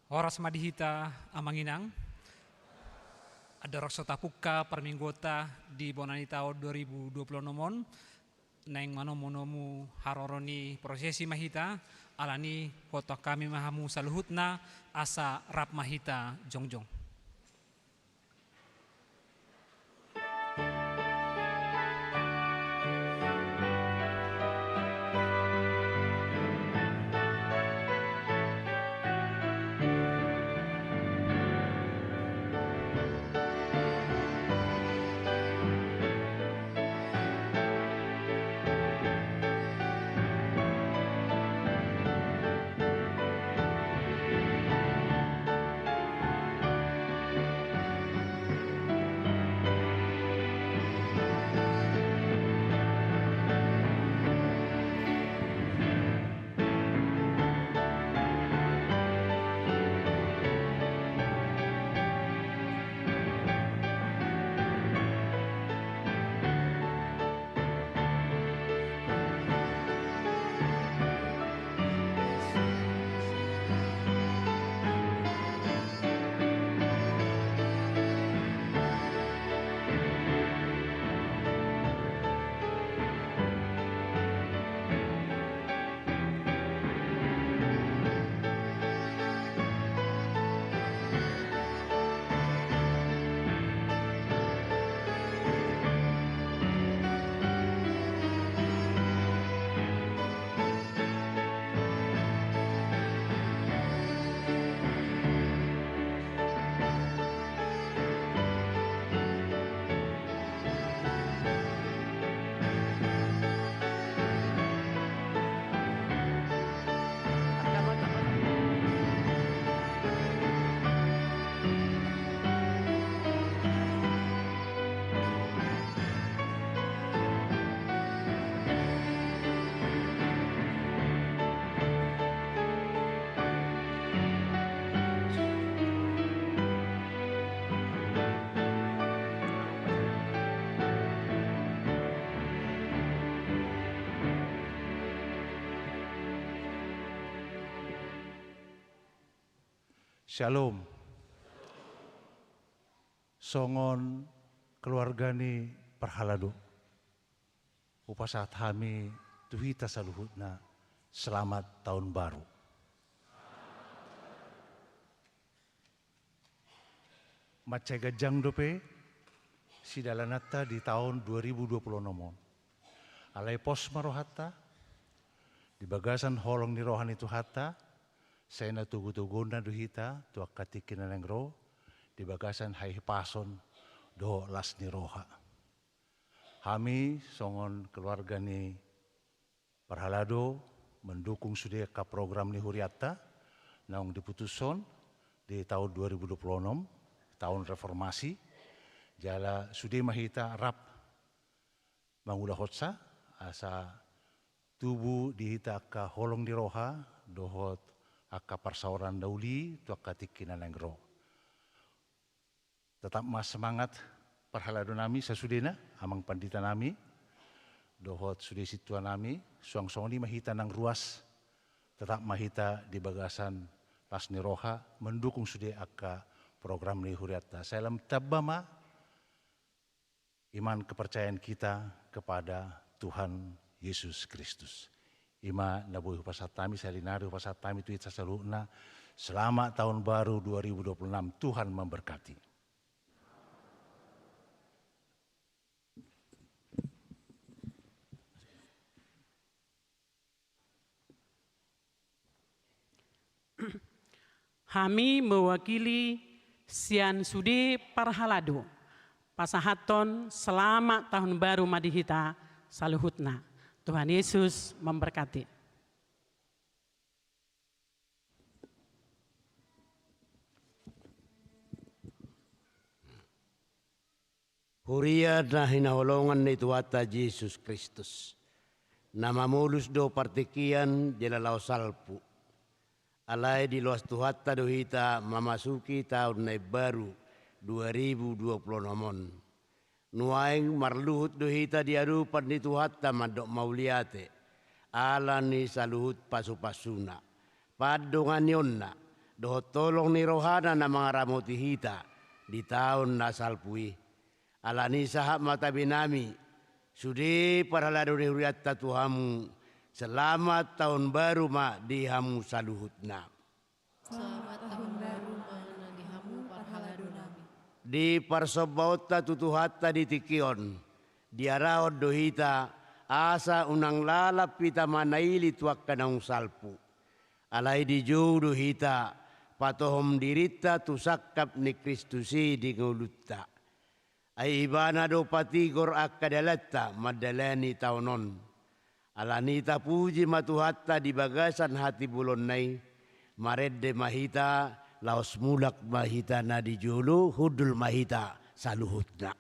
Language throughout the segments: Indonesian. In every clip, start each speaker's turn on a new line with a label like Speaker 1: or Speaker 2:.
Speaker 1: Horas madihita amanginang, ada roksota puka perminggota di bonani tahun 2020 nomon, neng manomonomu haroroni prosesi mahita, alani kota kami mahamu saluhutna asa rap mahita jongjong.
Speaker 2: Shalom. Songon keluargani perhalado. Upasat kami tuhita saluhutna selamat tahun baru. Macega jang dope sidalanata di tahun 2020 nomon. Alai pos marohata di bagasan holong ni rohani tuhata. Saya na tugu-tuguna duhita tuak katikin na ro di bagasan hai pason do las ni roha. Kami songon keluarga ni Perhalado mendukung sudah ke program ni Huriata naung diputuson di tahun 2026 tahun reformasi jala sudah mahita rap mangulah hotsa asa tubuh dihita ka holong di roha dohot aka persauran dauli tu aka tikin alangro. Tetap mas semangat perhalado nami sasudena amang pandita nami dohot sudah situan nami suang-suang ni mahita nang ruas tetap mahita di bagasan las ni roha mendukung sudah aka program ni Huriata. Saya lam tabama iman kepercayaan kita kepada Tuhan Yesus Kristus. Ima nabuhi pasatami salinari pasatami tuit sasaluna selamat tahun baru 2026 Tuhan memberkati.
Speaker 3: Kami mewakili Sian Sude Parhalado pasahaton selamat tahun baru madihita saluhutna. Tuhan Yesus memberkati.
Speaker 4: Huria na hinaholongan ni Tuata Yesus Kristus. Nama mulus do partikian jelalao salpu. Alai di luas Tuhatta dohita memasuki tahun baru 2020 nomon. Nuaing marluhut dohita diarupan di Tuhatta madok mauliate. Alani saluhut pasu-pasuna. Padongan yonna doho tolong ni rohana na mga ramoti hita di tahun nasalpui. Alani sahab mata binami, sudi parhalado ni huriatta Tuhamu, selamat tahun baru ma di hamu saluhutna.
Speaker 5: Selamat tahun baru mana di hamu parhalado nami.
Speaker 4: Di parsobauta tutuhatta di tikion, di araod dohita, asa unang lalap pita manaili tuak kanang salpu. Alay di jodoh hita, patohom dirita tusakap ni Kristusi di ngulutta. Ay ibana do patigor akadalatta madalani taunon. Alanita puji matuhatta di bagasan hati bulon nai. Maredde mahita, laos mulak mahita na di julu, hudul mahita saluhutna.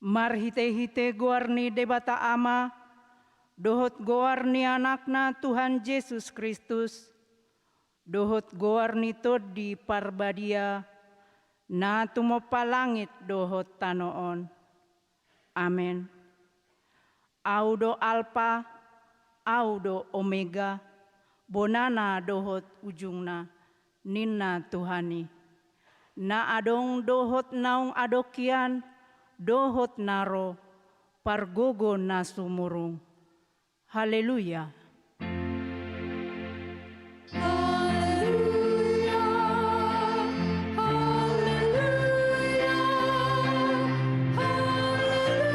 Speaker 6: Marhite-hite guarni debata ama, dohot guarni anakna Tuhan Yesus Kristus, dohot guarni tod di parbadia, na tumopalangit dohot tanoon. Amen. Audo Alpha, audo Omega, bonana dohot ujungna, ninna Tuhani. Na adong dohot naung adokian, dohot naro, pargogo na sumurung. Haleluya.
Speaker 5: Haleluya. Haleluya. Haleluya.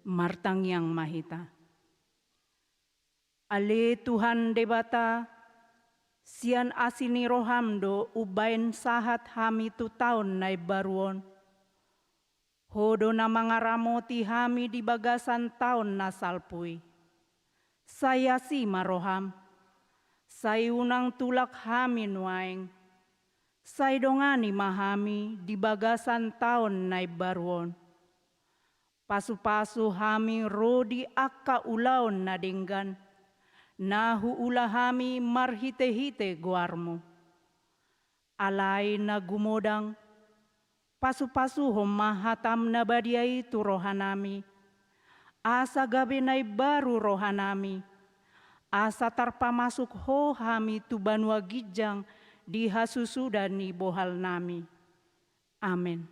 Speaker 6: Martang yang mahita. Ale Tuhan debata, sian asini rohamdo ubain sahat hami tu taon nai baruon. Hodo na mga ramoti hami di bagasan taon na salpui. Saya si maroham, say unang tulak hami nuaing. Say dongani mahami di bagasan taon nai baruon. Pasu-pasu hami rodi akka ulaon na denggan. Nahu ulahami marhite-hite guarmo. Alay na gumodang, pasu-pasu homahatam na badiay tu rohanami. Asa gabi na'y baru rohanami. Asa tarpamasuk ho hami tu banwa gijang di hasusudan ni bohal nami. Amen.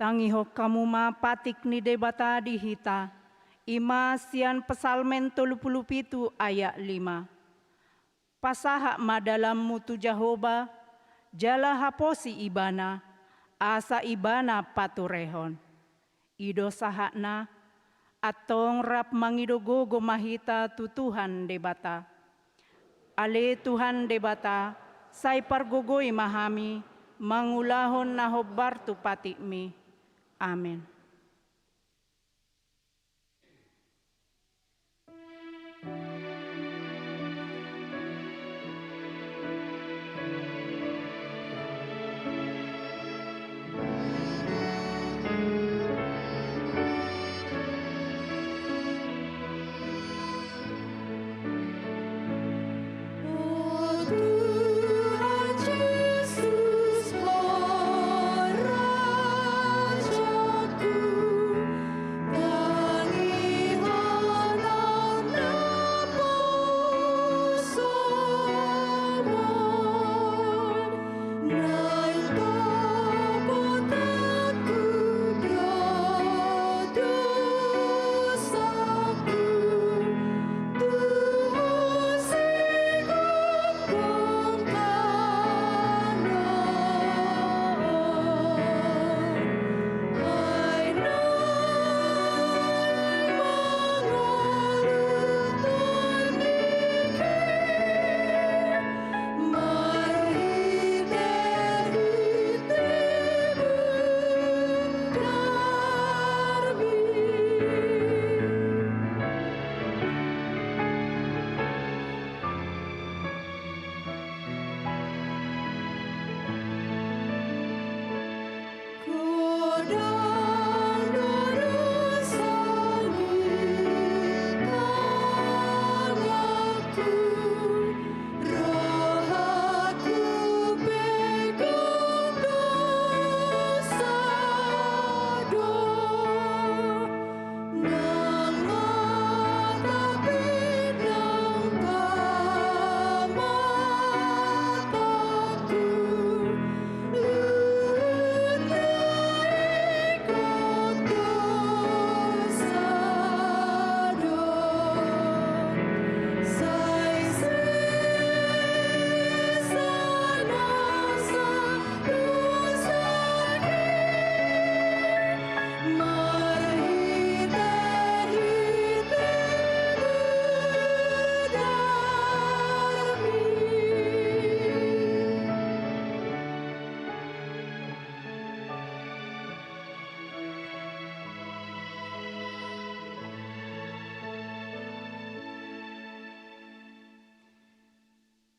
Speaker 6: Tangiho kamu ma patik ni debata di hita. Ima sian pesalmen 37 ayat 5. Pasaha ma dalam mutu Jehovah, jala haposi ibana, asa ibana paturehon. Ido sahakna, atong rap mangido gogo mahita tu Tuhan debata. Ale Tuhan debata, say pargogoi mahami, mangulahon na hobar tu patikmi. Amin.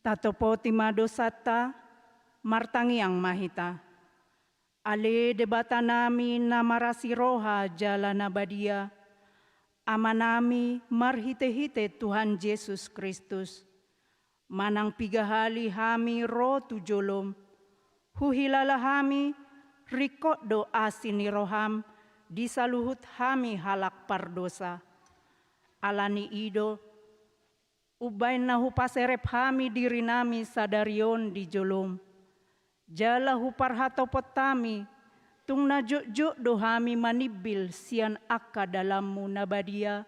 Speaker 6: Tatopo timado sata, martangi ang mahita. Ale debata nami na marasi roha jala na badia. Ama nami marhite-hite Tuhan Yesus Kristus. Manang pigahali hami ro tu jolom. Huhilala hami rikot do asini roham. Disaluhut hami halak pardosa. Alani ido. Ubay na hupaserep hami diri nami sadarion di jolom. Jala huparhatopot tami, tung najuk-juk do hami manibil sian akka dalammu nabadia,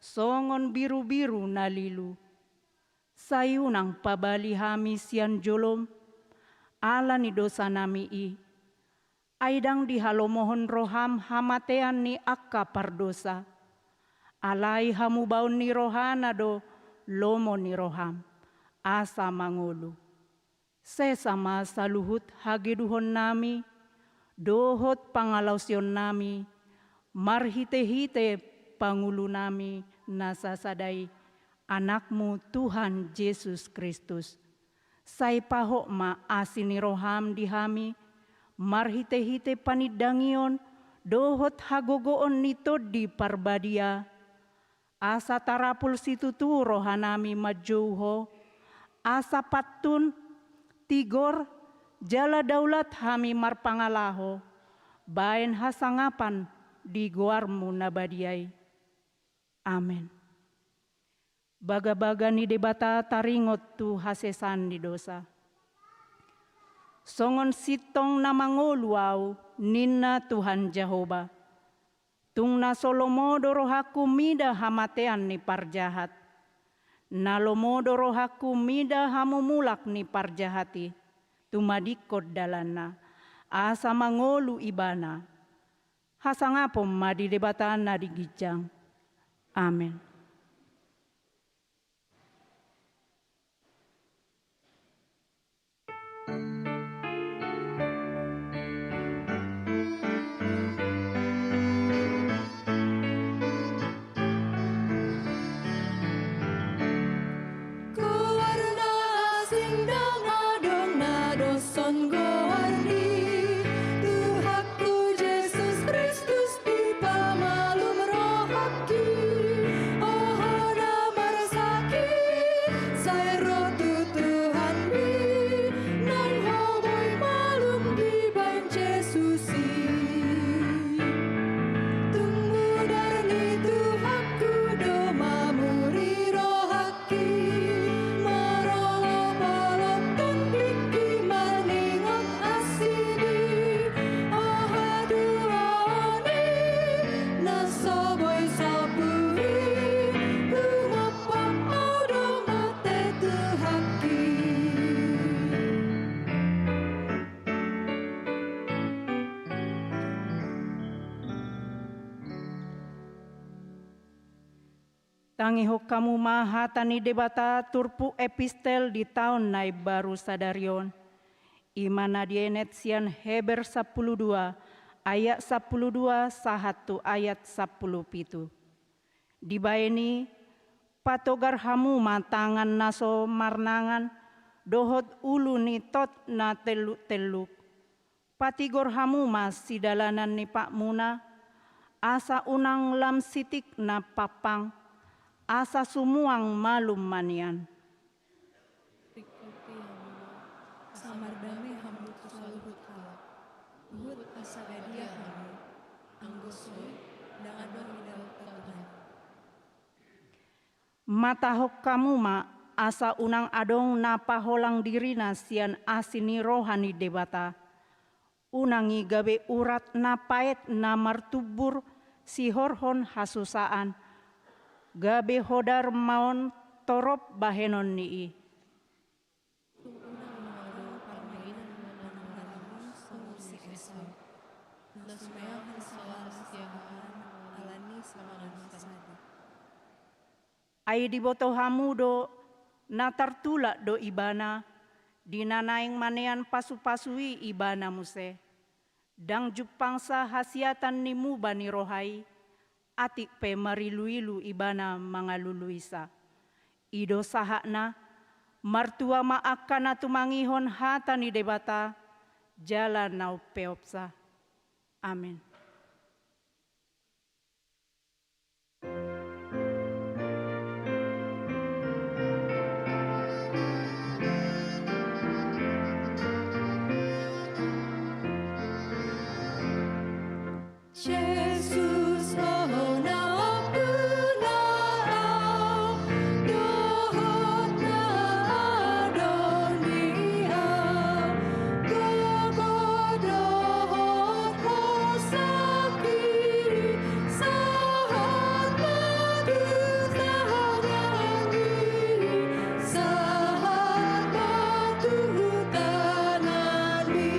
Speaker 6: songon biru-biru nalilu. Sayunang pabali hami sian jolom, ala ni dosa nami i. Aidang dihalomohon roham hamatean ni akka pardosa. Alai hamu baun ni rohana do, lomo ni roham, asa mangulu. Sesama saluhut hageduhon nami, dohot pangalausion nami, marhite-hite pangulu nami nasasadai, anakmu Tuhan Yesus Kristus. Say pahok ma asini roham dihami, marhite-hite panidangion, dohot hagogoon nito di parbadia, asa tarapul situtu rohanami majuho, asa patun, tigor, jala daulat hami marpangalaho, baen hasangapan di guarmu nabadiai. Amin. Baga-baga ni debata taringot tu hasesan di dosa. Songon sitong namangoluau, ninna Tuhan Jehovah. Tungna solomodo rohaku mida hamatean ni parjahat. Nalomodo rohaku mida hamumulak ni parjahati. Tumadikod dalana. Asa mangolu ibana. Hasangapom madidebatan na digijang. Amen. Tangiho kamu mahatani debata turpu epistel di tahun nai baru sadarion. Imana dienet sian Heber 12 ayat 12 sahatu ayat 17. Dibaeni patogar hamu matangan naso marnangan dohot ulu ni tot na teluk-teluk. Patigor hamu mas sidalanan ni Pak Muna asa unang lam sitik na papang. Asa sumuang malum manian.
Speaker 5: Rikuti hamu, samar damai hamu saluhut halak. Uhut asa gadia hamu, anggosoy, dan adon midal Tuhan.
Speaker 6: Matahok kamu ma asa unang adong napa holang dirina sian asini rohani debata. Unangi gabe urat napaet na martubur si horhon hasusaan. Gabe hodar maon torop bahenon nii.
Speaker 5: Unang mado permainan menanggalangi solusi esau. Nasmeahan salah setiahaan alani semangan kasadi.
Speaker 6: Ai diboto hamudo natartula do ibana. Dinanaing manean pasu-pasui ibana muse. Dang jupangsa hasiatan ni muba ni rohai. Atik pe mariluilu ibana mga luluisa. Ido sahakna, martua maakana tumangihon hata ni debata, jalan nau peopsa. Amin.
Speaker 5: Yesus mohona penau, dohot na adonia, gogo dohot posakiri, sahat madu tanani, sahat madu tanani.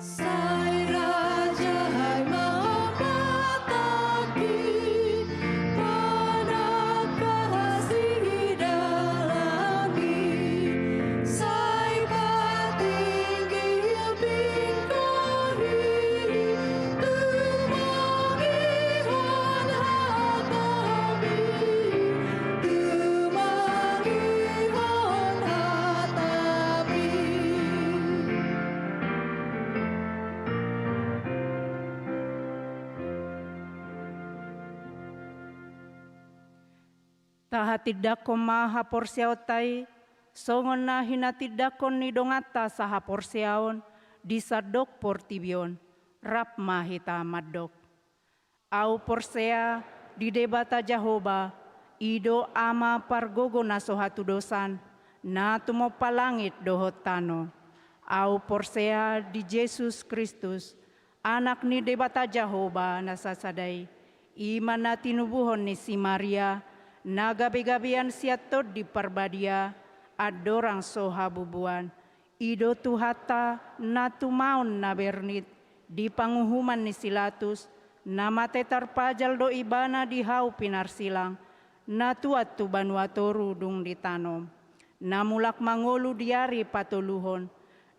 Speaker 5: Sai raja hai mahataki, mana kasih dalami, sai patinggil bingkahi, tumangihon hatabi, tumangihon hatabi.
Speaker 6: Tahatidakon maha porsiautai, songon na hinatidakon ni dongata saha porsiaon, disadok portibion, rap mahita madok. Au porsea di debata Jahoba, ido ama pargogo na sohatu dosan, na tumo palangit dohot tano. Au porsea di Jesus Kristus, anak ni debata Jehovah na sasadai, iman na tinubuhon ni si Maria, na gabi-gabian siatot di parbadia, adorang sohabubuan, ido tuhata na tumaon na bernit, di panguhuman ni Silatus, na mate tarpajal do ibana di hau pinarsilang, na tuat tu banuatoru dung ditanom, na mulak mangolu diari patuluhon,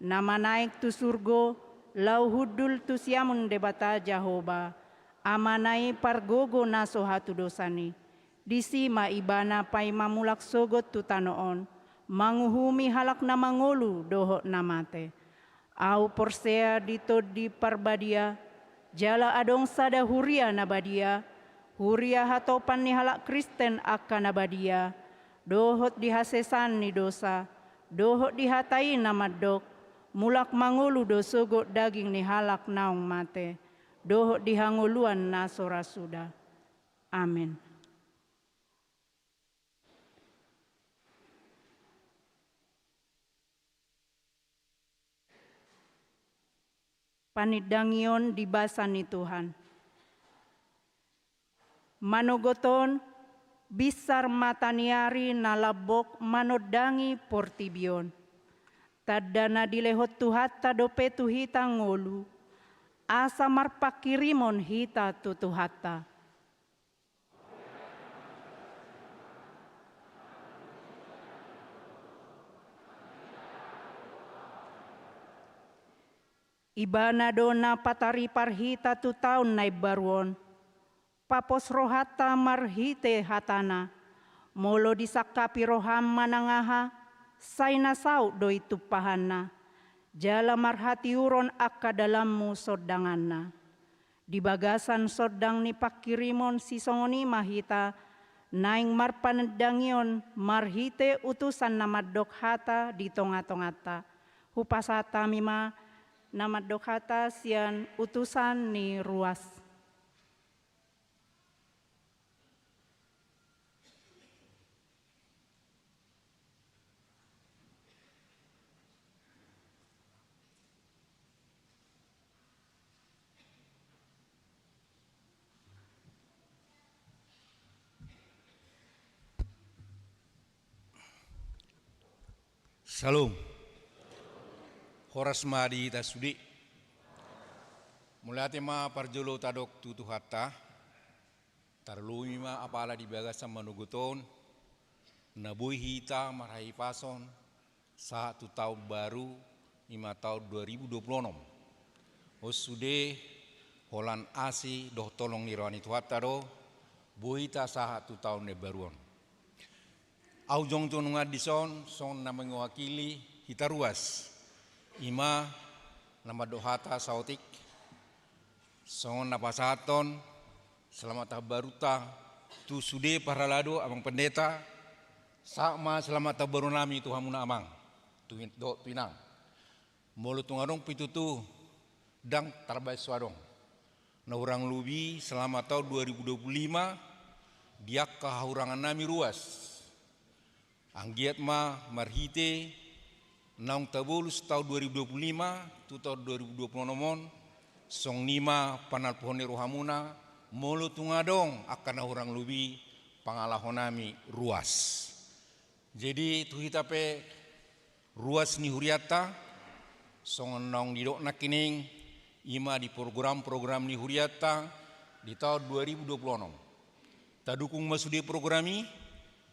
Speaker 6: na manaik tu surgo, lau hudul tu siamun debata Jehovah, amanai pargogo na sohatu dosani, disima ibana pai mamulak sogot tu tanoon, manguhumi halak na mangolu doho na mate. Au porsea dito di parbadia, jala adong sada huria na badia, huria hatopan ni halak Kristen akan na badia, dohot dihasesan ni dosa, dohot dihatai na madok, mulak mangolu do sogot daging ni halak naong mate, dohot dihanguluan na sorasuda. Amin. Panidangion dibasa ni Tuhan. Manogoton bisar mataniari nalabok manodangi portibion. Tadana dilehot tuhata dope tuhita ngolu. Asa marpakirimon hita tutuhata. Ibana dona patari parhita tu taon na ibarwon. Papos rohata marhite hatana. Molo disakapi roham manangaha. Say nasaw do itupahana. Jala marhati uron akka dalammu sodanganna. Di bagasan sodang ni pakirimon si songoni mahita. Naing marpanedangion marhite utusan namadok hata di tonga-tongata. Hupasata mima nama dokhata sian utusan ni ruas.
Speaker 7: Salam. Horas madi tasudi. Mulate ma parjolo tadok tutu hatta. Tarlui ma apala di bagasan manuguton. Nabui hita marhai pason. Satu tahun baru 5 tahun 2026. Osude holan asi doh tolong nirwani tuhatta do. Buita satu tahun ne baruan. Au jong tununga dison son na mengwakili hita ruas. Ima nama dohata sautik son napasaton selamat baruta tu sude paralado abang pendeta sama selamat baru nami Tuhan muna amang tuin do pinang molu tungarong pitutu dang tarbai swadong na urang lubi selama tahun 2025 dia kahurangan nami ruas anggiat ma marhite naung tabulus tahun 2025 tu tahun 2026 song nima panal pohoni rohamuna molu tungadong akan orang lubi pangalahonami ruas. Jadi tu hitape ruas ni huriata song naung didok nakining ima di program-program ni huriata di tahun 2026. Tadukung masudi programi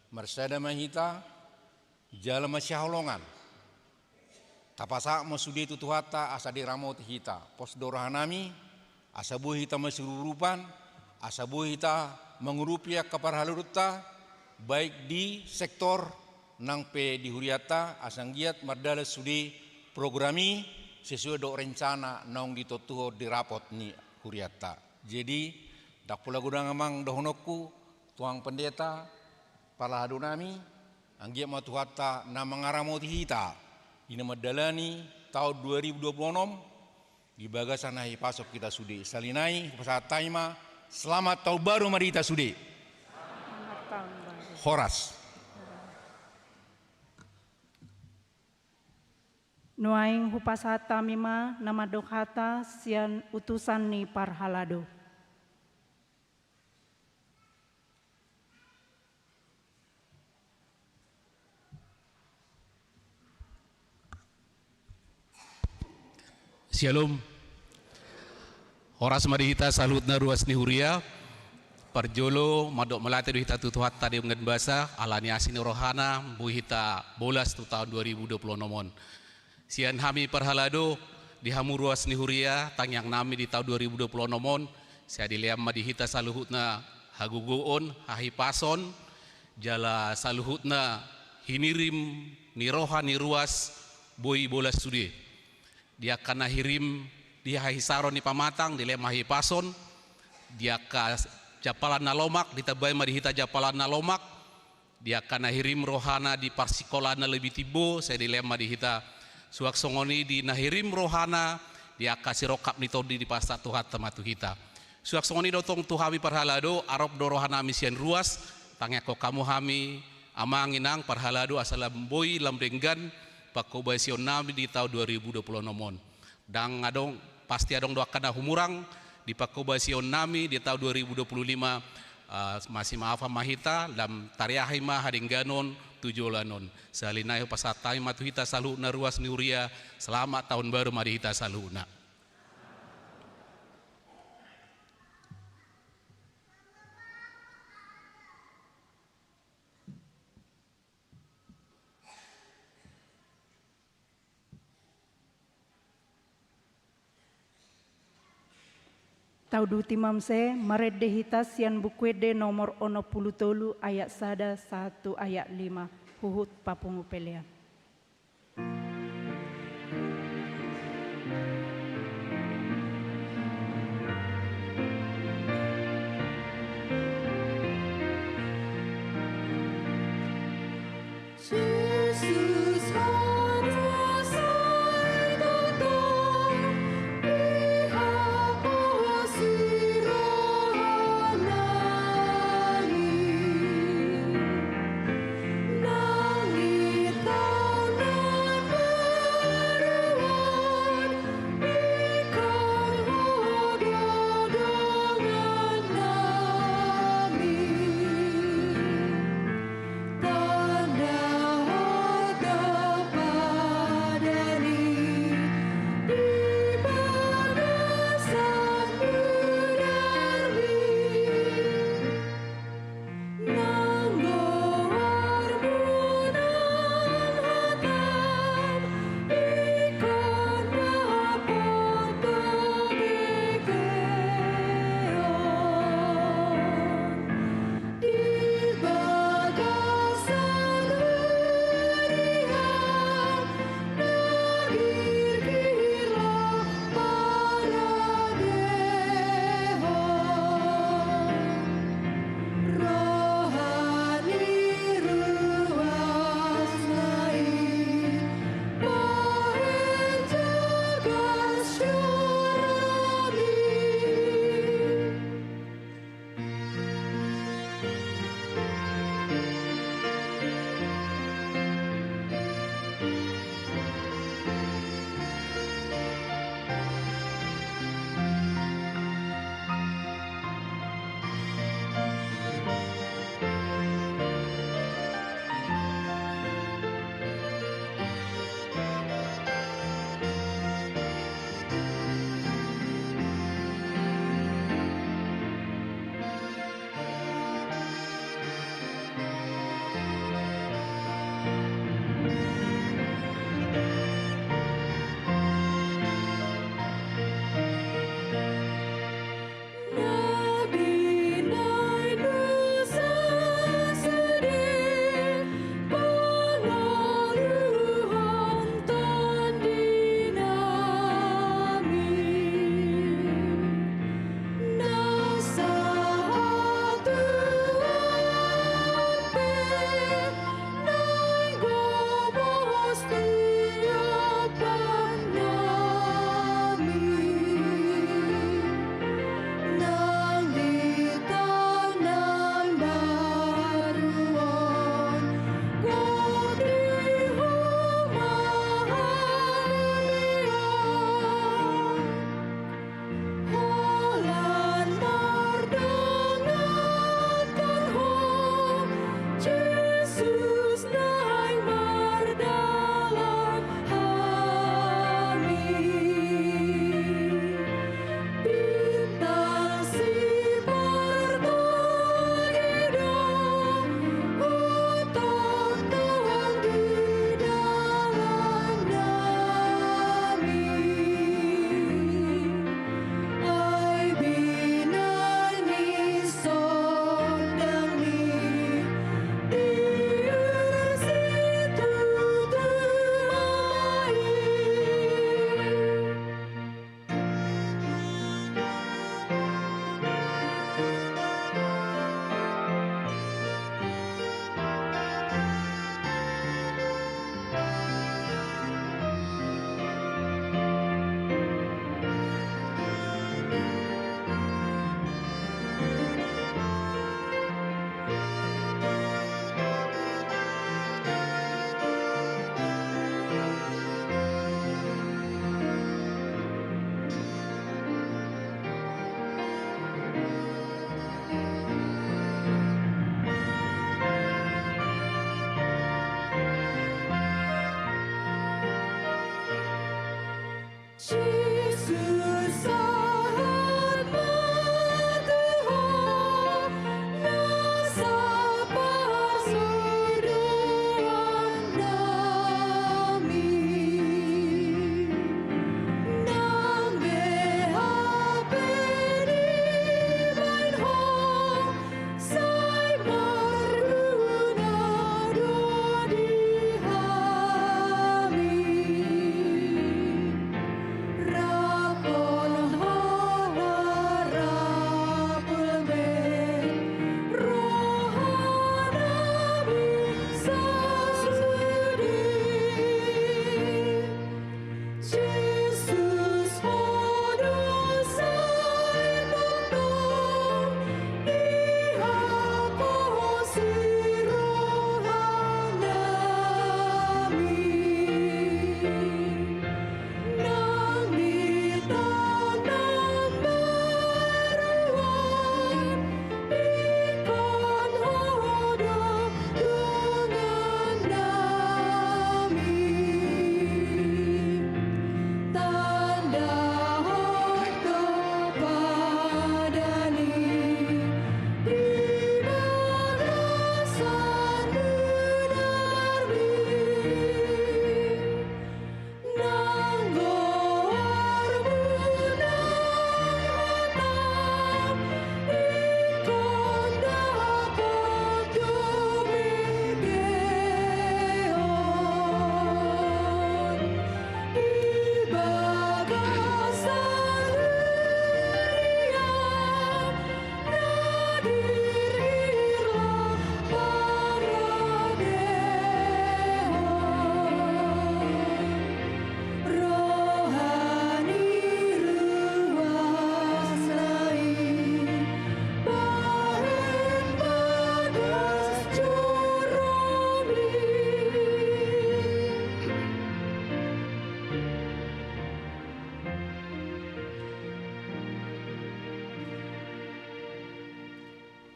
Speaker 7: marsada mahita jala masyaholongan. Tapasa masudi tutuhata asa diramo hita pos dorahanami asa buh hita masururupan asa buh hita mengurupia kaparhalurutta baik di sektor nang pe di huriata asang giat mardala sudi programi sesuai do rencana naung ditotuho di rapot ni huriata. Jadi dak pula gudang amang dohonokku tuang pendeta palahadunami anggiat matuhata na mangaramo hita ini madalani tahun 2026 di bagasan nahi pasok kita sudi salinai pasat taima selamat tahun baru mari kita sudi.
Speaker 6: Selamat tahun baru.
Speaker 7: Horas.
Speaker 6: Nuaing hupasata mima nama dokhata sian utusan ni parhalado.
Speaker 8: Shalom. Horas madihita salutna ruas ni huria. Parjolo madok melati duhita tutuhat tadi mengen basa alani asini rohana buhita bolas tu tahun 2020 nomon. Sian hami parhalado di hamu ruas ni huria tang yang nami di tahun 2020 nomon. Saya diliam madihita saluhutna hagugoon hahipason jala saluhutna hinirim ni roha ni ruas boi bolas sudi. Dia kana hirim dia hahisaron ni pamatang di lem hahipason dia ka japalan nalomak ditabai madihita japalan nalomak dia kana hirim rohana di parsikolana lebih tibo saya dilema dihita suak songoni di nahirim rohana dia kasih rokap nitodi di pasta tuhat tematu hita suak songoni dotong tuhawi parhalado arop do rohana misian ruas tangnya ko kamu hami amanginang parhalado asalam boy lamdenggan pakobasion nami di tahun 2020 nomon dang adong pasti adong doakan humurang di pakobasion nami di tahun 2025 masih maafa mahita dalam tariahima hadingganon tujolanon salinayo pasatai matuhita saluna ruas niuria selamat tahun baru madihita saluna.
Speaker 6: Taudu timamse marede hitas sian bukwede nomor 63 ayat 1 ayat 5 huhut papungu pelean.
Speaker 5: Tanda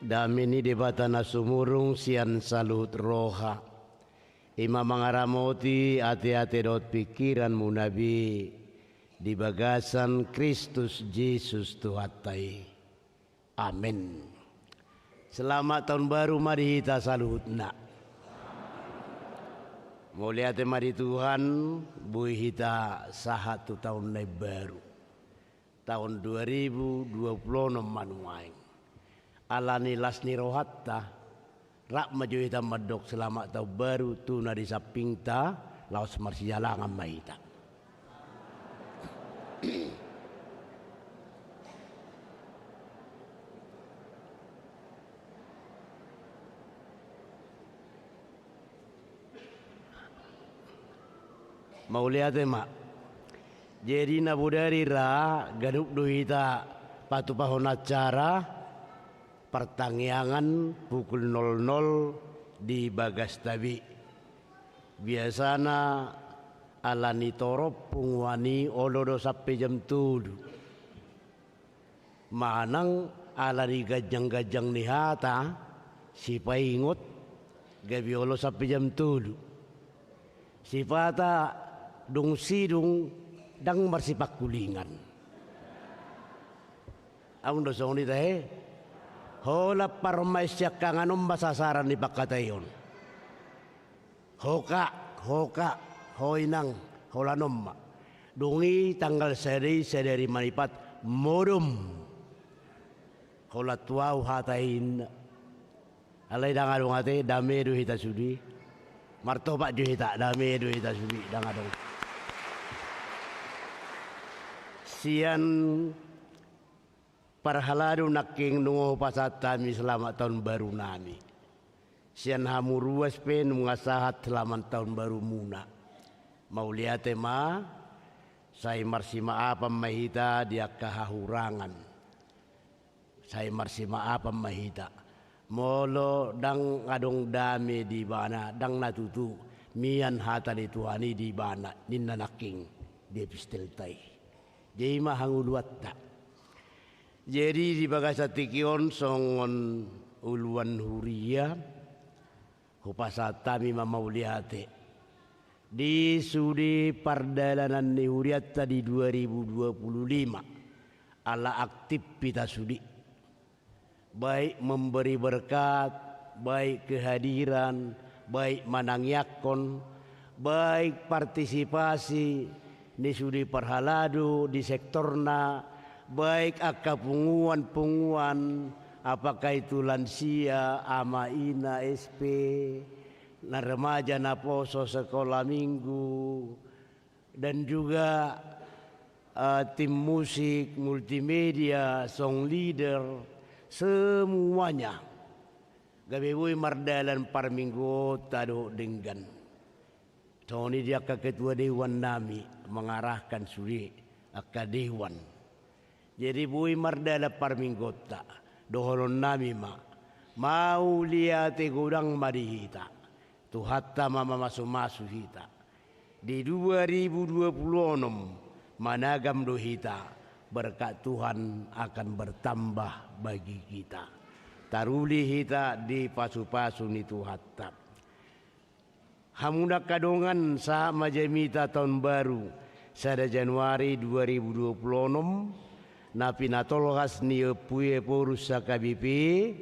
Speaker 4: Damini debatana sumurung sian salut roha. Ima mangaramoti ate-ate dot pikiranmu nabi di bagasan Kristus Yesus Tuhatai. Amin. Selamat tahun baru mari kita saluhutna. Mulia mari Tuhan bui kita sahatu tahun baru. Tahun 2020 manuaing. Alani lasni rohatta rak maju ita medok selamat tahun baru tuna di sapingta laos marsialangan maita. Mau lihat mak. Jadi nabudari ra gadup duita patu pahon acara pertangyangan pukul 00 di Bagastabi. Biasana alani torop pungwani olodo sampai jam 7. Manang alani gajang-gajang nihata si paingot gabi olo sampai jam 7. Sipata dung sidung dang marsipak kulingan. Ang dosong ni tahe hola parmaisya kanganom basasaran ni pakatayon. Hoka hoinang holanom dungi tanggal sederi manipat modum hola tuau hatain alai dangadong ate dame du hita sudi martoba du hita dame du hita sudi dangadong sian parhaladu naking nungo pasatami selamat tahun baru nami. Sian hamuruas pen mengasahat selamat tahun baru muna. Mau lihat ma, saya marsima apa mahita dia kehahurangan. Saya marsima apa mahita. Molo dang adong dame di bana dang natutu mian hata di tuhani di bana ninna naking di pisteltai. Jadi mahanguluat tak. Jadi di bagasatikion songon uluan huria hupasatami mamauliate di studi perdalanan Nihuriatta di 2025 ala aktivitas studi, baik memberi berkat, baik kehadiran, baik manangyakon, baik partisipasi di studi perhalado di sektorna, baik punguan apakah itu lansia, amaina, SP, na remaja, na poso, sekolah minggu, dan juga tim musik, multimedia, song leader, semuanya. Gabewui mardalan parminggu tado denggan. Tony dia ke ketua dewan nami mengarahkan suri ke dewan. Jadi bui mardala parminggu ta doholon nami mau lihat gudang madihita. Tuhatta mama masuk hita. Di 2026 managam dohita, berkat Tuhan akan bertambah bagi kita. Taruli hita di pasu-pasu ni Tuhatta. Hamuna kadongan sa majemita tahun baru sada Januari 2026 na pinatolhas ni puye porus sa kabipi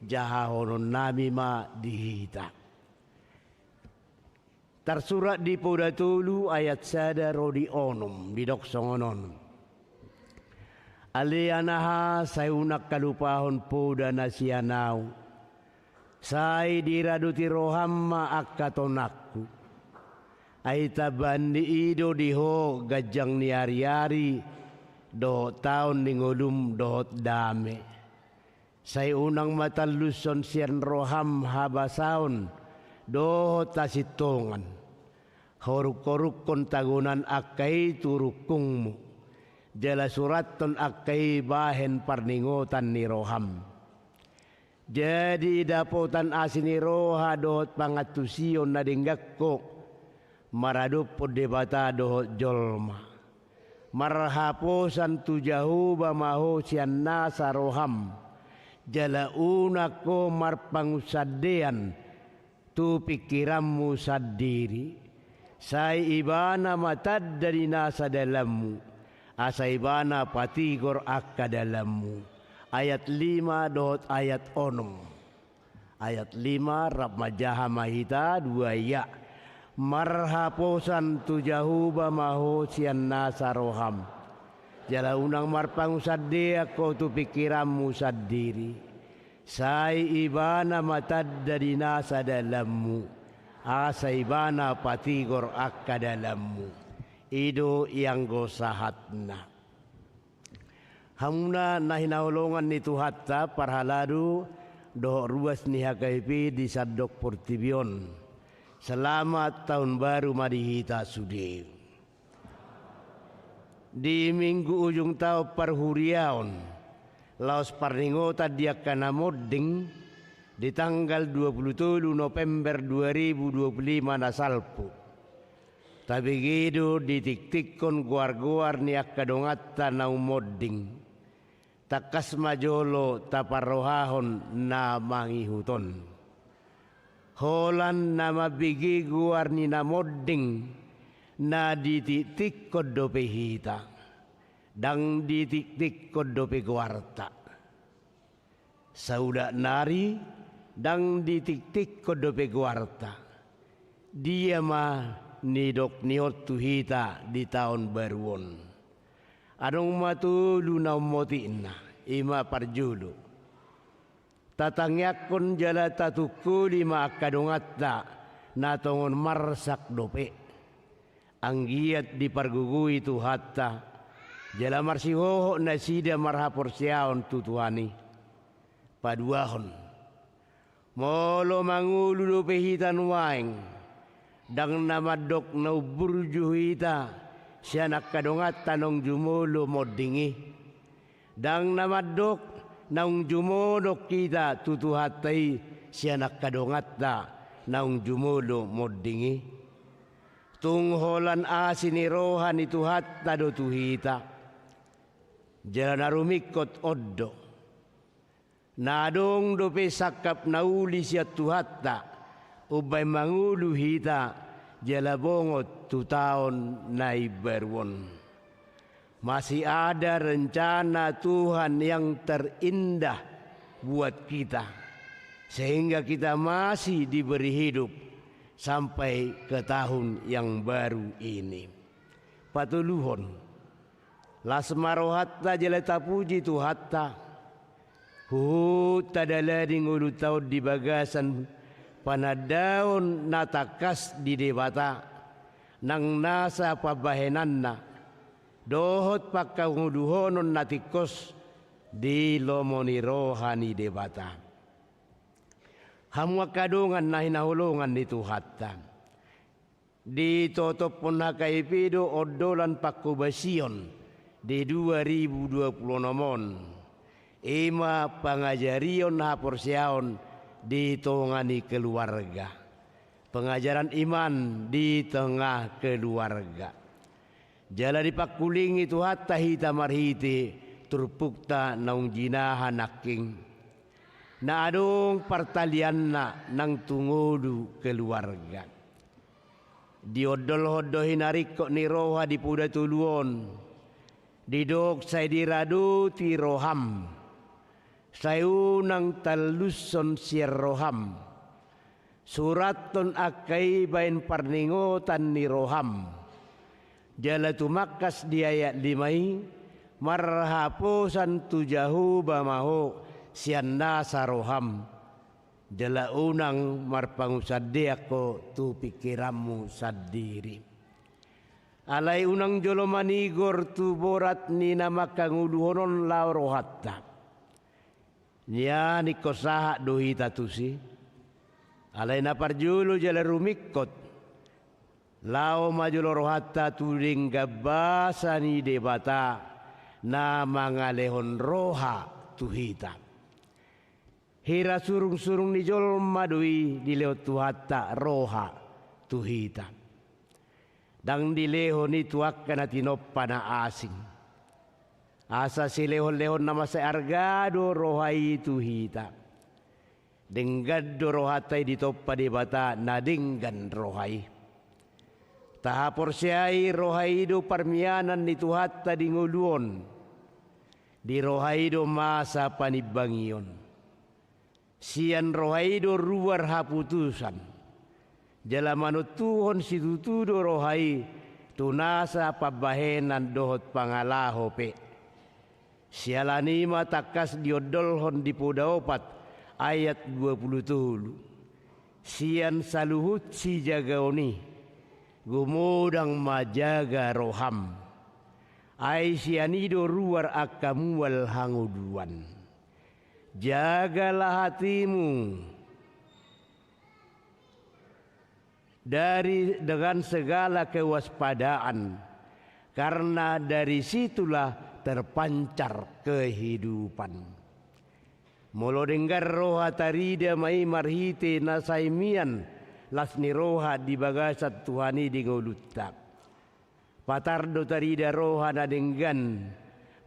Speaker 4: jahahonon nami dihita. Tersurat di Podatulu ayat sada rodi onom di doksongonon. Alianaha sayunak kalupahon poda nasianau. Sai diraduti rohamma akatonakku. Aita bandi ido diho gajang ni ari-ari do taon ni ngolum dohot dame. Sai unang mataluson sian roham habasaon do tasitongan. Horuk-horuk kontagunan akai turukungmu. Jala suraton akai bahen parningotan ni roham. Jadi dapotan asini roha dohot pangatusion na dinggakko. Maradup debata dohot jolma. Marhaposan tujahuba maho sian nasa roham. Jala unako marpangusadean tu pikiranmu sadiri. Sai ibana matad dari nasa dalammu. Asa ibana patigor akka dalammu. Ayat 5 dohot ayat onom. Ayat 5 rab majaha mahita 2 ya. Marhaposan tujahuba maho sian nasa roham. Jala unang marpangusadea ko tu pikiranmu sadiri. Sai ibana matad dari nasa dalammu. Asa ibana patigor akka dalammu. Ido yang gosahatna. Hamuna nahinahulongan ni Tuhatta parhaladu doh ruas ni hakaipi di Sadok Portibion. Selamat tahun baru madihita sudi. Di minggu ujung tahun perhuriaon laos parningota dia kana modding di tanggal 27 November 2025 nasalpu. Tapi gitu ditik-tikkon guar-guar ni akadongatta na umodding. Takas majolo taparrohahon na mangihuton. Holan na mabigi guar ni na modding na ditik-tikkon dope hita. Dang ditik-tikkon dope guarta. Sauda nari dang ditik-tik kodope guarta. Dia nidok niot tuhita di tahun baruon. Adong matulu na umotina ima parjulu. Tatangyakon jala tatukuli akadongatta na tongon marsak dope. Anggiat di pargugui Tuhatta. Jala marsihoho na sida marhaporsiaon tutuani. Paduahon. Molo mangulu do pehitan waeng. Dang namadok na uburju hita. Siya nakadongat tanong jumolo modingi. Dang namadok naung jumodok kita tutuhatay. Siya nakadongat naung jumolo modingi. Tungholan asini rohan itu hatta do tuhita. Jalan narumikot oddo. Nadong dope sakap nauli siya tuhatta. Ubay mangulu hita. jala bongot tu tahun nai berwon. Masih ada rencana Tuhan yang terindah buat kita, sehingga kita masih diberi hidup sampai ke tahun yang baru ini. Patuluhon, lasmarohatta jelata puji tu hatta, tadala di ngulu tahun di bagasan panadaon natakas di debata, nang nasa pabahenanna, dohot pakkanguduhonon natikos di lomoni rohani debata. Hamwa kadungan na hinahulungan ni Tuhatta. Di totop pun nakaipido odolan pakubasion di 2020 nomon. Ima pengajarion haporsiaon di tongani keluarga. Pengajaran iman di tengah keluarga. Jala dipakulingi Tuhatta hita marhiti turpukta naung jinahan naking. Na adong partalian na nang tungudu keluarga. Diodol-hodohin narikok ni roha di puda tuluon. Didok say diradu ti roham. Sayunang taluson sier roham. Suraton akai bain parningotan ni roham. Jala tumakas di ayat 5. Marhapusan tujahu bamaho sian nasa roham. Jala unang marpangusadi ako tu pikiranmu sendiri. Alai unang jolo manigor tu borat ni nama kanguluhonon lao rohatta. Nya ni kosaha dohi tatusi. Alai naparjulu jala rumikot. Lao majulo rohatta turing gabasa ni debata na mangalehon roha tuhita. Hira surung-surung ni jol madui dileo Tuhatta roha tuhita. Dang dileho ni tuak kana tinoppa na asing. Asa silehon-lehon nama sa argado rohai tuhita. Denggado rohatai ditoppa di bata na dinggan rohai. Tahapor siyai rohai do parmianan ni Tuhatta di nguluon. Di rohai do masa panibangion. Sian rohaido ruar haputusan. Jala manutuhon situtudo rohai tunasa pabahenan dohot pangalaho pe. Sialanima takas diodolhon di pudaopat ayat 27. Sian saluhut si jagaoni gumudang majaga roham. Ai sianido ruar akamual hanguduan. Jagalah hatimu dengan segala kewaspadaan, karena dari situlah terpancar kehidupan. Molo dengar roha tarida mai marhite nasaimian lasni roha di bagasat Tuhani di ngolutak. Patardo tarida roha na denggan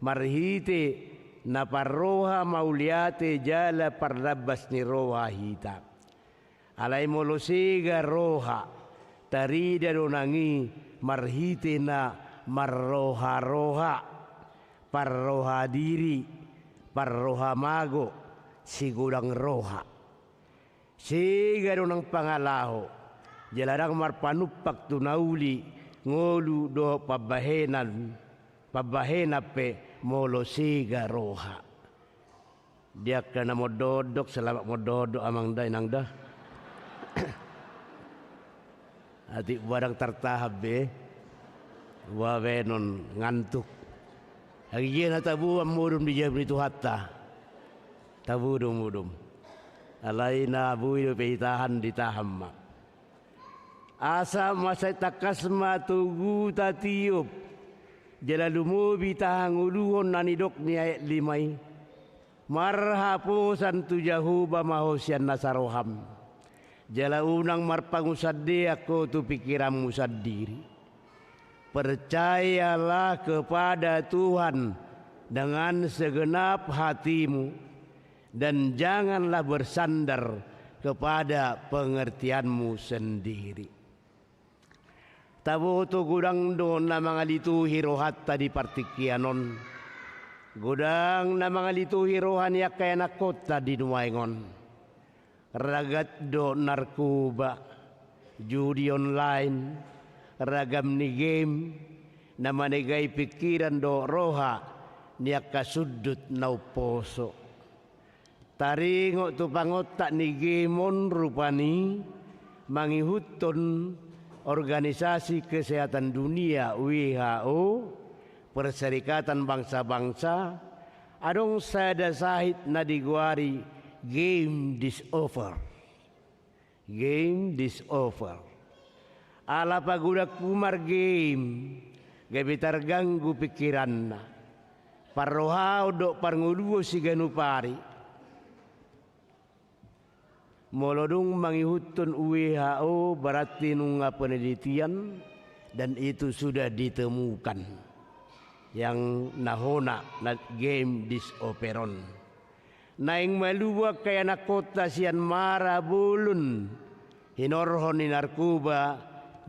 Speaker 4: marhite na parroha mauliate jala parlabas ni roha hita. Alai molosiga roha tarida donangi marhite na marroha-roha parroha diri parroha mago sigulang roha. Siga donang pangalaho jalarang marpanupak tunauli ngolu do pabahenape molo siga roha. Dia kena mododok selamat mododok amang dah nang dah. Hati barang tertahap be. Wawenon ngantuk. Hari na tabu amudum di jam itu hatta. Tabu mudum. Alai na bui do peitahan ditaham. Asa masa takasma tugu tatiup. Jala lumubi tahang uluhon nanidok ni ayat 5. Marhapusan tujahu bamahosian nasaroham. Jala unang marpangusadi aku tu pikiranmu sendiri. Percayalah kepada Tuhan dengan segenap hatimu. Dan janganlah bersandar kepada pengertianmu sendiri. Taboto gudang do na mga lituhi rohatta di partikianon. Gudang na mga lituhi rohan yak kaya nakota di nuwaingon. Ragat do narkoba, judi online, ragam ni game, na manigay pikiran do roha niyak kasudut na poso. Taringo tu pangotak ni gemon rupani mangihuton Organisasi Kesehatan Dunia WHO, Perserikatan Bangsa-Bangsa, adong sada sahit na diguari game disover. Game disover. Ala paguda kumar game, gabi terganggu pikiran na. Parrohao do parnguluo si ganupari. Molodung mangihutun WHO berarti nunga penelitian dan itu sudah ditemukan yang nahona na game disoperon. Naing malua kaya na kota sian mara bulun hinorhon ni narkoba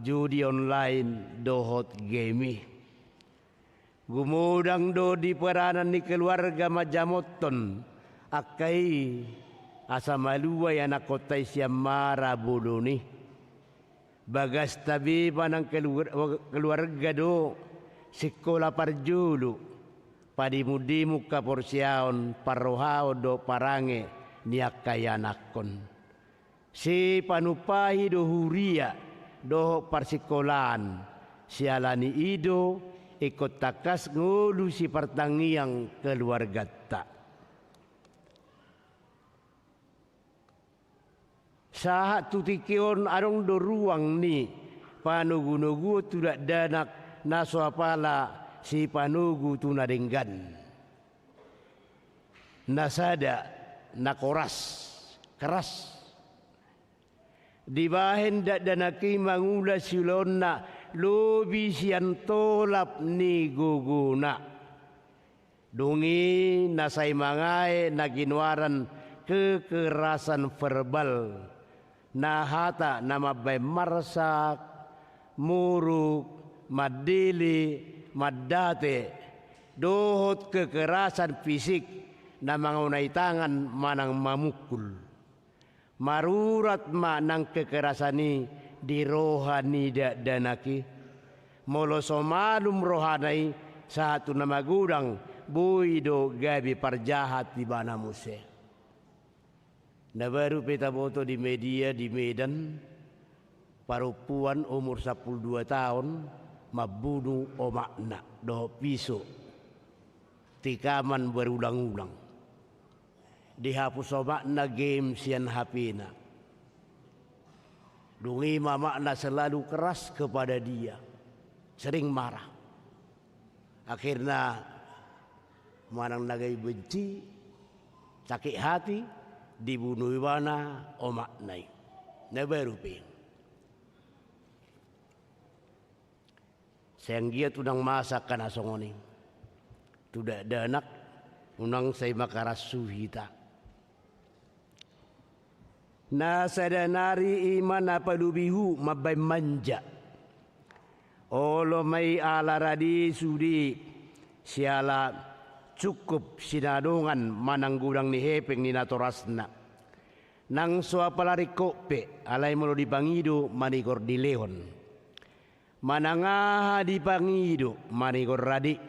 Speaker 4: judi online dohot game. Gumudang do di peranan ni keluarga majamoton akai asa malua ya na kota siya mara buluni. Bagas tabi panang keluarga do sekolah parjulu padimudimu kaporsiaon parrohao do parange niak kayanakon. Si panupahi do huria do parsikolahan sialani ido ikut takas ngulu si pertangiang keluarga tak. Sahat tutikion arong do ruang ni panugu-nugu tidak danak naswapala si panugu tunadenggan. Nasada nakoras keras. Dibahen dak danaki mangula silonna lobi sian tolap ni guguna. Dungi nasai mangai naginwaran kekerasan verbal. Nahata nama bay marsak, muruk, madili, madate, dohot kekerasan fisik na mangunay tangan manang mamukul. Marurat manang kekerasan ni di rohani danaki. Molo somalum rohanay sa hatu na magudang buido gabi parjahat di bana muse. Na baru peta foto di media di Medan, perempuan umur 12 tahun mabunuh omakna do pisau, tikaman berulang-ulang. Dihapus omakna game sian hapina. Dungi mamakna selalu keras kepada dia, sering marah. Akhirnya manang nagai benci, sakit hati. Dibunuh wana omak nai neberupi senggia tudang masak kana songoni tudak danak unang say makarasuhita na sadanari iman apa lubihu mabay manja olo may alaradi sudi siala cukup sinadungan mananggurang ni hepeng ni natorasna. Nang suapalari kope alay mo di pangido manigor di lehon. Manangaha di pangido manigor radi.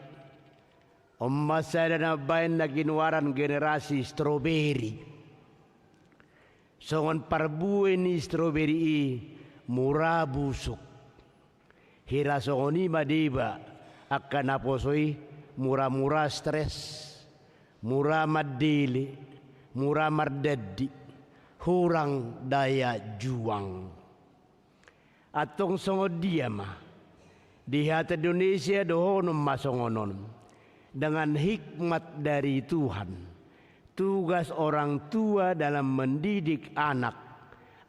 Speaker 4: Ommasada na bayan na ginuwaran generasi strawberry. Songon parbuwe ni strawberry mura busuk. Hira songoni madiba akan naposoi murah-murah stres, murah madili, murah mardadi, hurang daya juang. Atong songod dia mah, di hati Indonesia dohonom masongonon. Dengan hikmat dari Tuhan, tugas orang tua dalam mendidik anak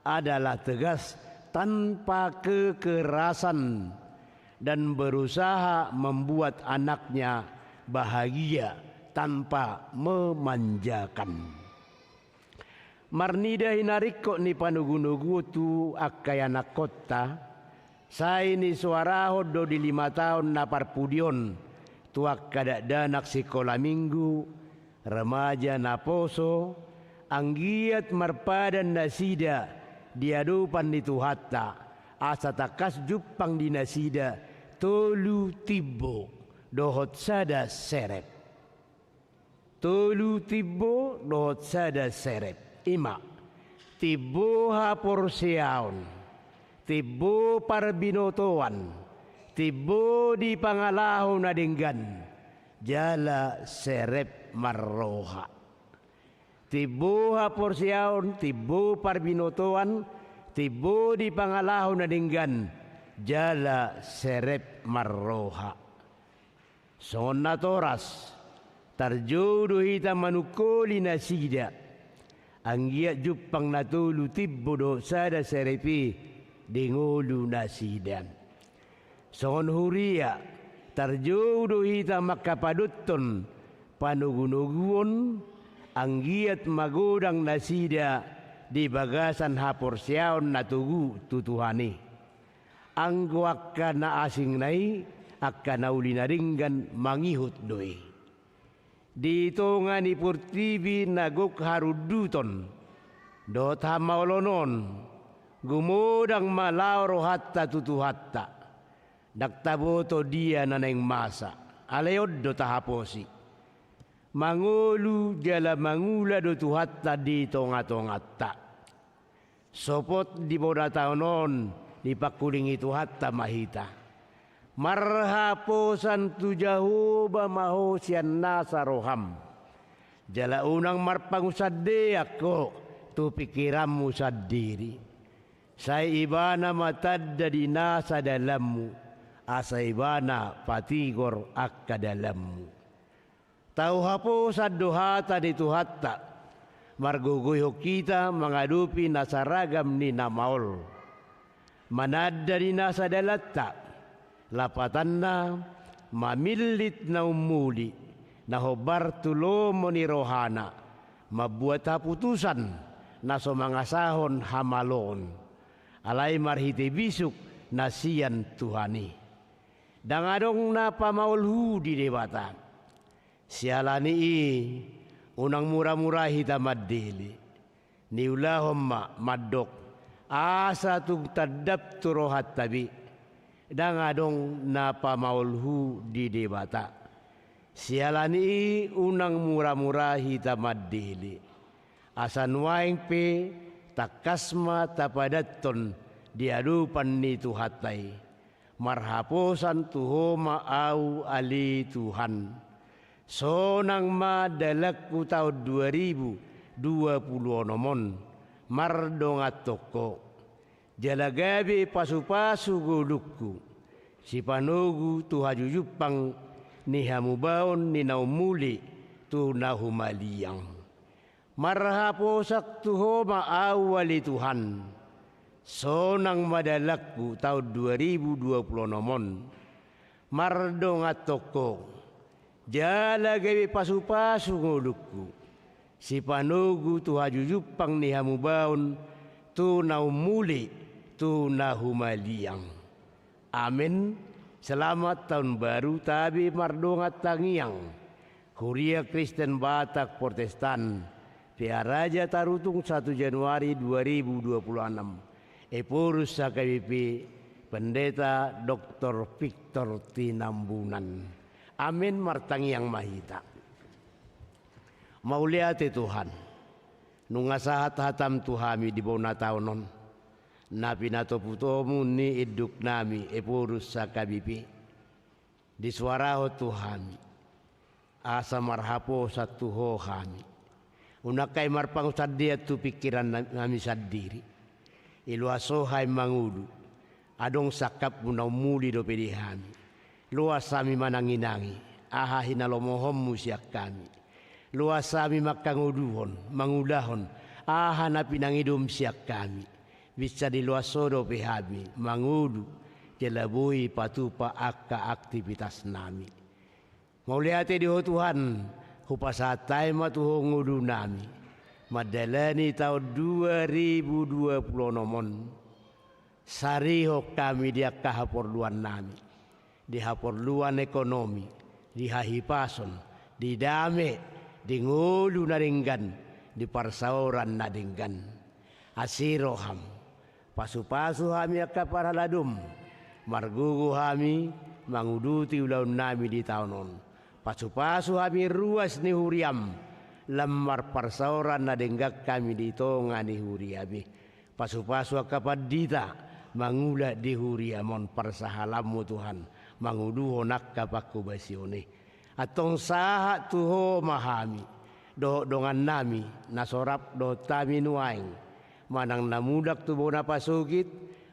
Speaker 4: adalah tegas tanpa kekerasan dan berusaha membuat anaknya bahagia tanpa memanjakan. Marnida hinariko ni panugunugu tu akayana kota Saya ini suara hodo di 5 tahun na parpudion. Tuak kada danak sekolah minggu. Remaja na poso. Anggiat marpadan nasida. Diadupan di Tuhatta. Asa takas jupang di nasida. Tolu tibo. Dohot sada serep. Tolu tibo dohot sada serep. Ima. Tibo hapor siaon. Tibo parbinotoan, tibo di pangalahu na dinggan, jala serep marroha. Tibo hapor siaon, tibo parbinotoan, tibo di pangalahu na dinggan, jala serep marroha. Sona toras, tarjodo hita manukoli nasida, anggiat jupang natulu tibo do sada serepi, dingulu nasidan. Songon huria tarjodo hita makapaduton panugunuguon anggiat magodang nasida di bagasan hapor siaon natugu tutuhani. Anggo akka na asing nai akka na ulinaringgan mangihut doi. Dito nga ni purtibi nagok haruduton dot hamaolonon gumudang malauro hatta tutuhatta. Daktaboto dia naneng masa. Alayod do tahaposi. Mangulu jala mangula do tuhatta di tonga-tongatta. Sopot di boda taonon di pakuling itu hatta mahita. Marhaposan tu jahuba mahosian nasa roham. Jala unang marpangusade ako tu pikiranmu sadiri. Saya ibana matadda di nasa dalammu, asa ibana patigor akka dalammu. Tahu hapo sa dohata di tuhatta, marguguyo kita mengadupi nasaragam ni namaol. Manadda di nasa dalatta, lapatanna mamilit na umuli, na hobar tulomo ni rohana, mabuat haputusan na sumangasahon hamalon. Alay marhiti bisuk nasian Tuhani. Dangadong na pamaulhu di debata. Sialani unang murah-murah hita maddili. Niulahom maddok. Asa tug tadap turohat tabi. Dangadong na pamaulhu di debata. Sialani unang murah-murah hita maddili. Asan waing pe takasma tapadaton diadupan ni Tuhatai. Marhaposan tuhoma au ali Tuhan. Sonang madalakku tahun 2020 nomon. Mardongat toko. Jalagabi pasu-pasu gulukku. Si panugu tuhajujupang ni hamubaon ni naumuli tu nahumaliang. Marhaposak tuhoma awali Tuhan. Sonang madalakku tahun 2020 nomon. Mardongat toko. Jala gawi pasu-pasu ngulukku. Si panugu tuhajujupang ni hamubaon tu naumuli tu nahumaliang. Amin. Selamat tahun baru tabi mardongat tangiang. Huria Kristen Batak Protestan. Pia Raja Tarutung 1 Januari 2026. Epurus KBP Pendeta Dr. Victor Tinambunan. Amin martangi yang mahita. Mauliati Tuhan. Nungasahat hatam tuhami di bawah nataunon. Napi nato putomu ni iduk nami epurus KBP. Di suaraho Tuhan. Asa marhapo satu ho kami. Unakai marpangusad dia tu pikiran kami sadiri. Iluasohay mangudu. Adong sakap munaw muli do pedihami. Luas sami mananginangi. Aha hinalomohom musiak kami. Luas sami makanguduhon, mangudahon. Aha na pinangidum siak kami. Bisa diluasodo pehami. Mangudu. Jelabui patupa akka aktivitas nami. Mauliati diho Tuhan. Hupasatay matuhungudu nami. Madalani tahun 2020 nomon. Sariho kami dia kahaporluan nami. Di haporluan ekonomi, di hahipason, di dame, di ngulu naringgan, di parsauran nadinggan. Asiroham, pasu-pasu hami akaparhaladum, margugu hami manguduti ulaun nami di taonon. Pasu-pasu hami ruas ni huriam, lamar parsauran nadenggak kami di tonga ni huriami. Pasu-pasu akapadita, mangula di huriamon parsahalamu Tuhan, manguduho nakka paku basione. Atong saha tuho mahami, do dongan nami nasorap do tami nuaing, manang namudak tu bona pasugit,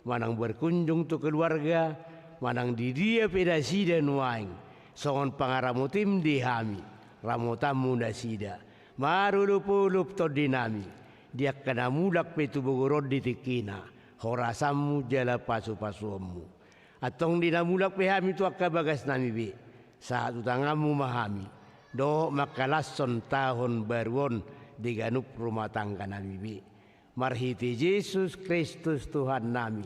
Speaker 4: manang berkunjung tu keluarga, manang di dia pedasida nuaing, songon pangaramutim di hami, ramotamu dasida, marulupulup to dinami, dia kena mudak petu bogorod di tikina. Horasamu jala pasu-pasumu. Atong dinamulak pehami tu akka bagas nami be. Saat utangamu mahami. Do makalason tahun baruon diganup rumah tangga nami be. Marhiti Yesus Kristus Tuhan nami.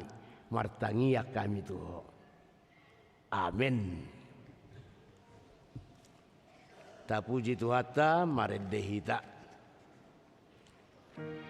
Speaker 4: Martangia kami tuho. Amin. Tapuji Tuhata maredehita.
Speaker 5: La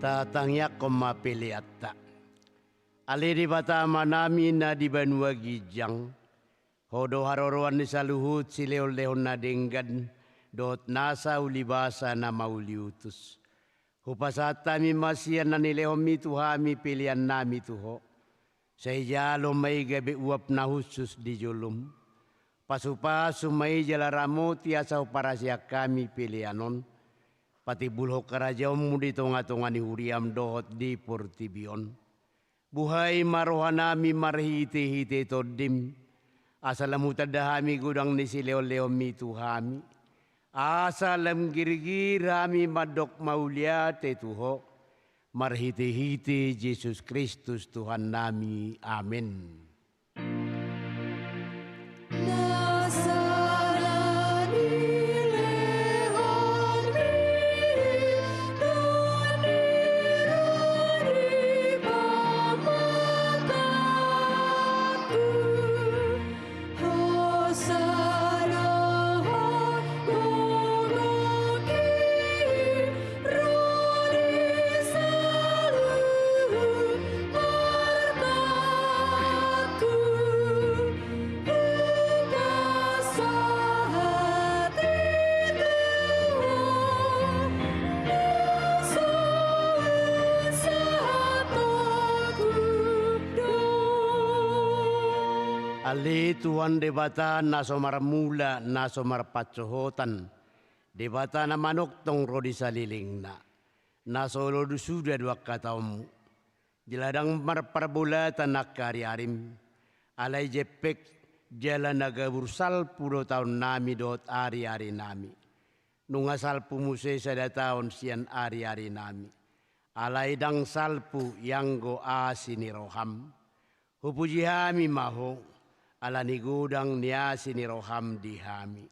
Speaker 4: tatangya koma peliatta. Ali di bata manami na di Banua Gijang, hodo haroroan ni saluhut si leon-leon na denggan, dot nasa ulibasa na mauliutus. Hupasata mi masian na nilehom mi tuhami pilihan nami tuho. Sa ijalo may gabi uap na husus di julum. Pasupasu may jalaramo tiasa para siya kami pilihanon. Pati bulho karajamu di tonga-tonga ni huriam dohot di Portibion. Buhay marohanami marhiti-hiti todim. Asalamu tadahami gudang ni sileo-leo mi tuhami. Asalam girgir hami madok maulia te tuho. Marhiti-hiti Yesus Kristus Tuhan nami. Amin. Ali Tuhan debata nasomar mula nasomar pacohotan debata na manok tong rodi saliling na nasolo sudah dua katamu jeladang marparbulatan nakari arim alai jepek jalan nagabur salpuro tahun nami dot ari-ari nami nunga salpu muse sada tahun sian ari-ari nami alai dang salpu yanggo asini roham hupuji hami maho alani gudang niasi ni roham di hami.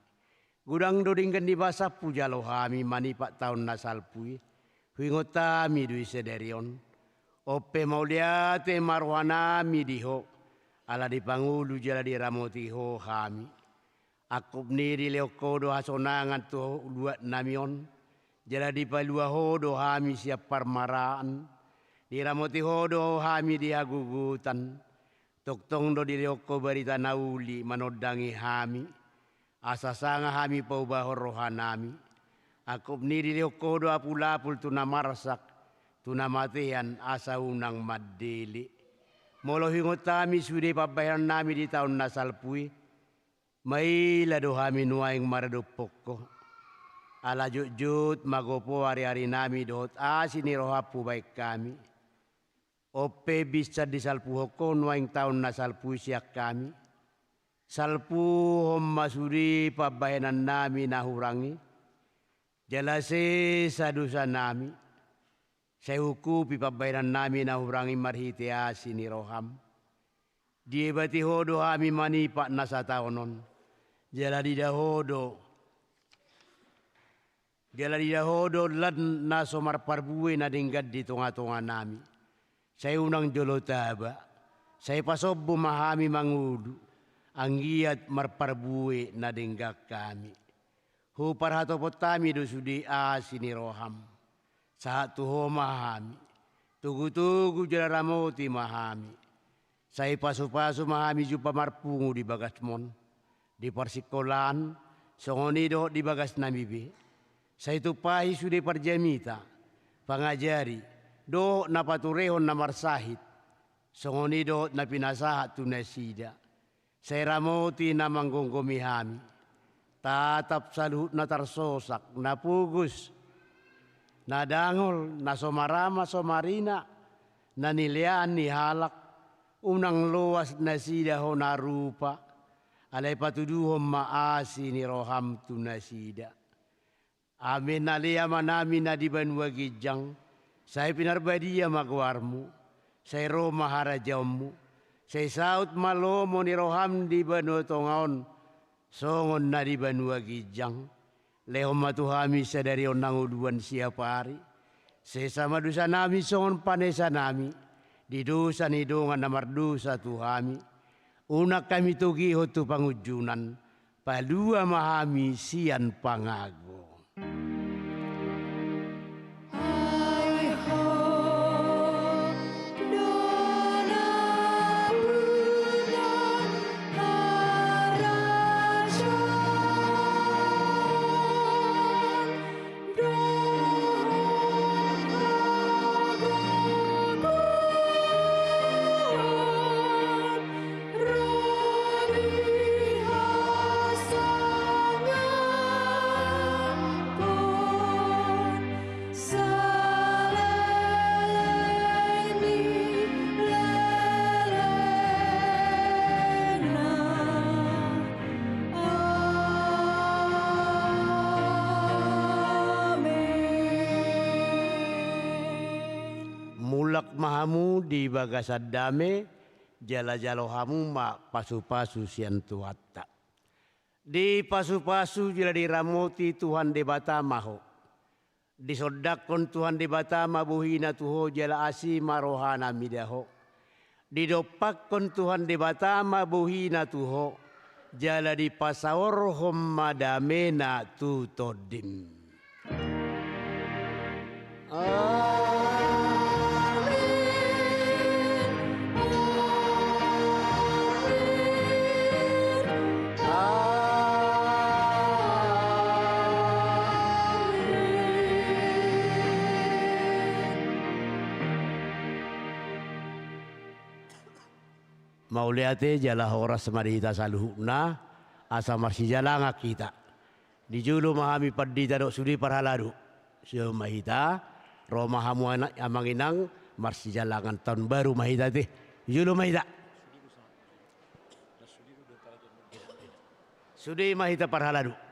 Speaker 4: Gudang dodingkan di basa puja lohami manipak tahun nasalpui. Huingotami dui sederion. Ope mauliate marwanami diho. Ala di pangulu jala di ramoti ho hami. Akub niri leokodo hasonangan tuh luat namion. Jala di palua hodo hami siap parmaraan. Di ramoti hodo hami di agugutan. Toktong do dirioko berita nauli manodangi hami. Asa sanga hami paubah rohanami. Aku ni dirioko do apulapul tuna marsak. Tuna matian asa unang madili. Molo hingotami sude pabayan nami di tahun nasalpui. Mai lado hami nuaing maradupoko. Ala jut magopo hari-hari nami dot asini rohapu baik kami. Ope bisa disalpu hokon waing tahun na salpu siak kami. Salpu masuri pabayanan nami nahurangi. Jalase sadusa nami. Saya hukupi pabayanan nami nahurangi marhiti asini roham. Diebati hodo hami manipak nasa taonon. Jaladi dahodo. Jaladi dahodo lan nasomar parbue na dinggad di tonga-tonga nami. Saya unang jolotaba, saya pasob memahami mangudu, anggiat marparbue na denggak kami. Hu parhatopotami do sudi asini roham, saat tuho mahami, tugu-tugu jalaramoti mahami. Saya pasu-pasu mahami jupa marpungu di bagasmon, di persikolan, songonido di bagas namibe. Saya tupahi sudi parjamita, pangajari, do na paturehon na marsahit, songonido na pinasahat tunasida. Saya ramoti na manggongomihami, tatap saluhut na tarsosak, na pugus, na dangol, na somarama somarina, na nilian ni halak, unang luas na sida ho na rupa, alay patuduhom maasi ni roham tunasida. Amin aliyah manami na di Banua Gijang, saya pinarbadia magwarmu, saya Roma harajamu, saya saut malomo ni roham di Banua Tongaon, songon na di Banua Gijang, lehom matuhami sadari onang uduan siapa hari, saya sama dosa nami songon panesa nami, di dosa ni dongan namar dosa tuhami, unak kami tugiho tu pangujunan, palua mahami sian pangago.
Speaker 5: I hope
Speaker 4: mulak mahamu di bagasan dame jala-jalo hamu ma pasu-pasu sian tuhatta. Di pasu-pasu jala diramoti Tuhan debata maho. Disodakon Tuhan debata mabuhina tuho jala asi marohana midaho. Didopakon Tuhan debata mabuhina tuho jala di pasawor hommadamena tutodim. Mauliate jala horas marita saluhna asa marsi jalanga kita. Dijulu mahami padita dok sudi parhaladu. Sio mahita Roma hamu anak amanginang marsi jalangan tahun baru mahita teh. Dijulu mahita. Sudi mahita parhaladu.